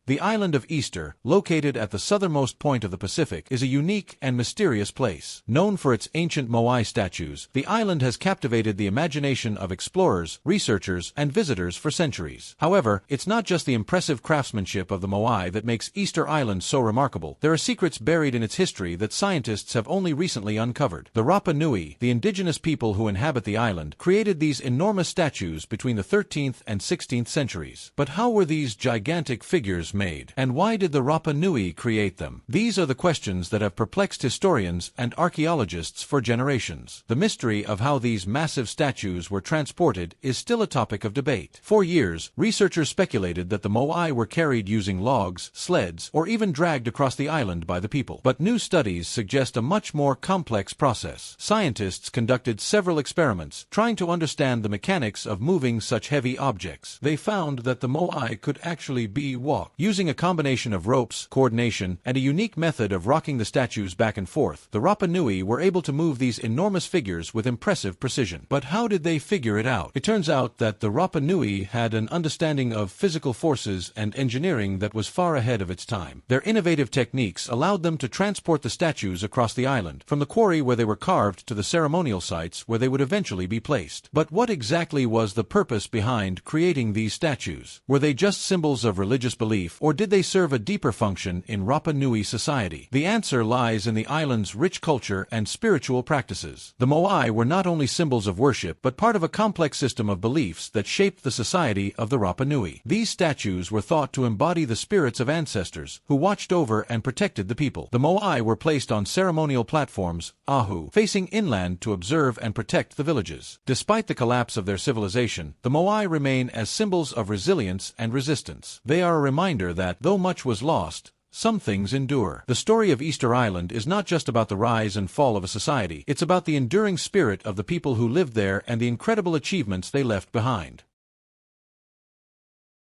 The island of Easter, located at the southernmost point of the Pacific, is a unique and mysterious place. Known for its ancient Moai statues, the island has captivated the imagination of explorers, researchers, and visitors for centuries. However, it's not just the impressive craftsmanship of the Moai that makes Easter Island so remarkable. There are secrets buried in its history that scientists have only recently uncovered. The Rapa Nui, the indigenous people who inhabit the island, created these enormous statues between the 13th and 16th centuries. But how were these gigantic figures made? And why did the Rapa Nui create them? These are the questions that have perplexed historians and archaeologists for generations. The mystery of how these massive statues were transported is still a topic of debate. For years, researchers speculated that the Moai were carried using logs, sleds, or even dragged across the island by the people. But new studies suggest a much more complex process. Scientists conducted several experiments, trying to understand the mechanics of moving such heavy objects. They found that the Moai could actually be walked. Using a combination of ropes, coordination, and a unique method of rocking the statues back and forth, the Rapa Nui were able to move these enormous figures with impressive precision. But how did they figure it out? It turns out that the Rapa Nui had an understanding of physical forces and engineering that was far ahead of its time. Their innovative techniques allowed them to transport the statues across the island, from the quarry where they were carved to the ceremonial sites where they would eventually be placed. But what exactly was the purpose behind creating these statues? Were they just symbols of religious belief, or did they serve a deeper function in Rapa Nui society? The answer lies in the island's rich culture and spiritual practices. The Moai were not only symbols of worship, but part of a complex system of beliefs that shaped the society of the Rapa Nui. These statues were thought to embody the spirits of ancestors who watched over and protected the people. The Moai were placed on ceremonial platforms, ahu, facing inland to observe and protect the villages. Despite the collapse of their civilization, the Moai remain as symbols of resilience and resistance. They are a reminder that, though much was lost, some things endure. The story of Easter Island is not just about the rise and fall of a society, it's about the enduring spirit of the people who lived there and the incredible achievements they left behind.